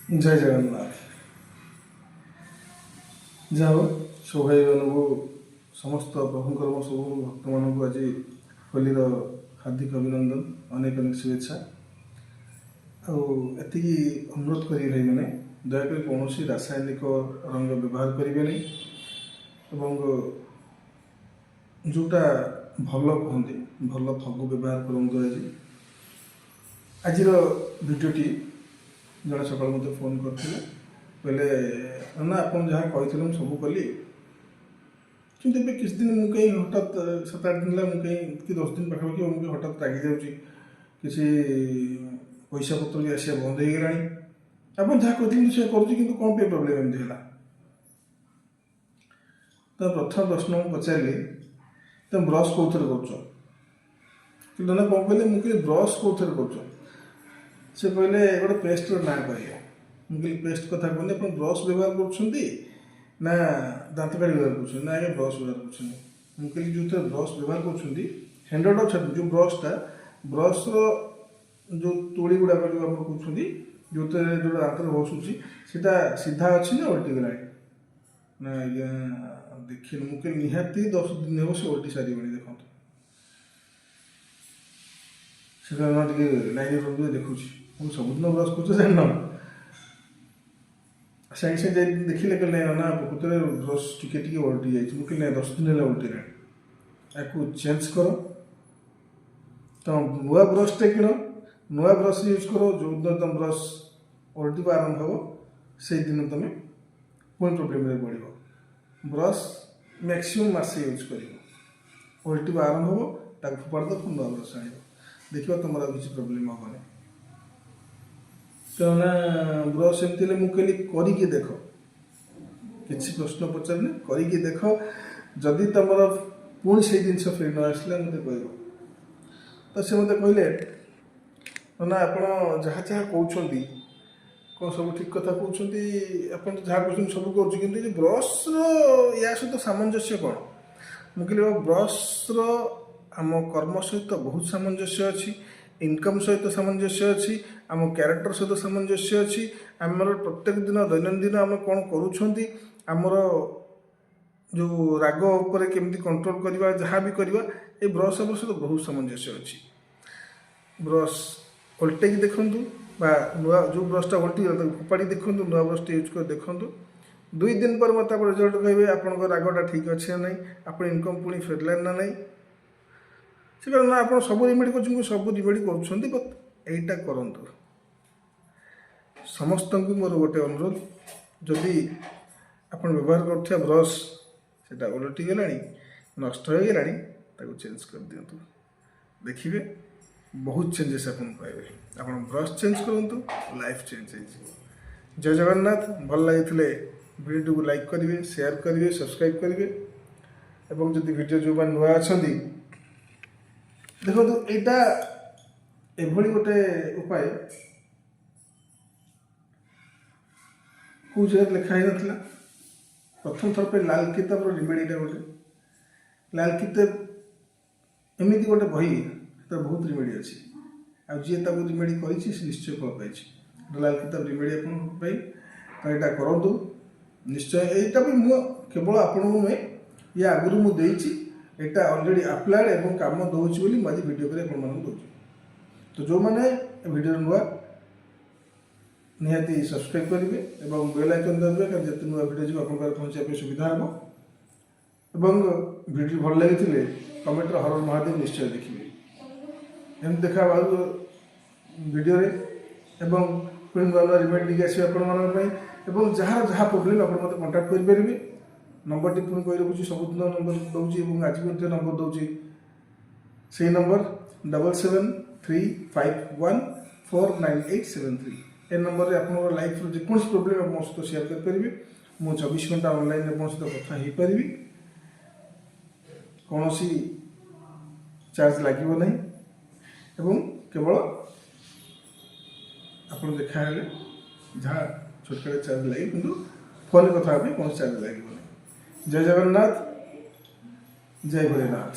जय जगन्नाथ। जहाँ हो सब भाई मानू समस्त प्रभुंकर सब भक्त मानू आज होली हार्दिक अभिनंदन अनेक अनेक शुभेच्छा। आती अनुरोध करी भाई मैंने दयाकोरी कौन रासायनिक रंग व्यवहार करेंगे जोटा भल कहते भल फगु व्यवहार करूँ। आज भिडटी जड़े सकाल मत फोन करते कहले ना आप जहाँ कही सब कली कि किसी दिन मुझे हठात 7-8 दिन मुझे कि 10 दिन पाखापाखि मुझे हठात रागि जाऊँगी किसी पैसा पत्र भी आसा बंद हो गला आप जहाँ कहते से करुँच कौन पे प्रोब्लेम एमती है। तो प्रथम प्रश्न मुझे पचारि तुम ब्रश कौन थे कर ना कौन कहले मुझे ब्रश कौन थे कर से कहले गोटे पेस्ट ना कहे मुझे पेस्ट कथा कहते आप ब्रश व्यवहार कर दांत काढ़ी व्यवहार कर ना आगे ब्रश व्यवहार कर मुझे जो ब्रश व्यवहार कर हैंडलटा छाड़ जो ब्रशटा ब्रश्र जो तोड़ी गुड़ाक जो आप कहते जो जो दांत बसुची सीटा सीधा अच्छी ना उल्टी गला ना आज्ञा देखिए मुझे निहाती 10 दिन हम से उल्टी सारी देखो से लाइन रुपये देखुची मुझे सबुदिन ब्रश कर जान सागे सागे देखिले कहले ना प्रकृत ब्रश टी उल्टी जाइए मुझे ना 10 दिन है उल्टी या चेंज कर तुम नुआ ब्रशटे किण नुआ ब्रश यूज करो जो दिन तुम ब्रश उल्टी आरंभ हो से दिन तुम पुणी प्रोब्लेम पड़ ब्रश मैक्सिमम मसे यूज कर उल्टी आरंभ हो फोपाड़ दो पुणी नुआ ब्रश आण देखिए तुम किसी प्रोब्लेम हेनी कहना ब्रश एमती मुझे करके देख किसी प्रश्न पचारे करके देख जदि तुम पुणी से जिन फिर न आसला मत कह तो से मत कहले ना आप जहाँ जहाँ कहते कौन सब ठीक कथा कहते आप जहाँ कहते सब कर ब्रश या सहित सामंजस्य कौन मुझे ब्रश्र आम कर्म सहित बहुत सामंजस्य अच्छी इनकम सहित सामंजस्य अच्छी आम क्यारेक्टर सहित सामंजस्य अच्छी आमर प्रत्येक दिन दैनंदिन आम कौन करमर जो राग उपर केमती कंट्रोल करवा जहाँ भी करवा ये ब्रश सहित बहुत सामंजस्य अच्छी। ब्रश उल्टे देखूँ नुआ जो ब्रशटा उल्टी फोपाड़ी देखूँ नुआ ब्रशटा यूज कर देखूँ 2 दिन पर मत रिजल्ट कहे आप रागटा ठीक अच्छे ना आप इनकम पुणी फेरलान ना नहीं से ना आप सब रिमेडी कर सब रिमेडी कर बट यहीटा करूँ समस्त को मोर गोटे अनुरोध जदि आप व्यवहार कर ब्रश से उलटी गला नष्ट हो गला चेंज कर दिंतु देखिए बहुत चेंजेस आप पाइबे आप ब्रश चेंज करूँ लाइफ चेंज हो। जय जगन्नाथ। भल लगी वीडियो को लाइक करेंगे शेयर करेंगे सब्सक्राइब करेंगे और जब वीडियो जो नुआ अच्छा देखो यहाँ एभली गोटे उपाय कौ जगह लिखाई ना प्रथम थर पे लाल किताब रिमेडीटा गोटे लाल किताब एमती गोटे बही तो बहुत रिमेडी अच्छी आ जी रिमेडी कर निश्चय फल पाई लाल किताब रिमेडी आप यहाँ करूँ निश्चय यहाँ भी मुझे केवल आपण को नुहे या आगुरी मुझे यहाँ अलरेडी आप्लाएड और कम दूसरी आज वीडियो कर दूसरी तो जो मैंने वीडियो नुआ निहाती सब्सक्राइब करेंगे और बेल आइकन दबाइए जिते नुआ वीडियो जो आप पहुँचा सुविधा हम और वीडियो भल लगी कमेंट हर महादेव निश्चय देखिए एम देखा वीडियो पुणी नुआ नुआ रिमेडी आस जहाँ जहाँ प्रोब्लेम आप मत कंटाक्ट करेंगे नंबर टी पुणी कही रखुच्छी सबुदिन नंबर दूसरी आज भी नंबर दूसरी से नंबर 7735149873 ए नंबर आप लाइफ जो प्रोब्लेम आप मो सहित शेयर करेंगे मुझे 24 घंटा ऑनलाइन मो सहित कथा हो पारि कौन चार्ज लगे ना केवल आप देखा जहाँ छोटकाट चार्ज लगे कि फोन कथा कौन चार्ज लगे। जय जगन्नाथ। जय भोलेनाथ।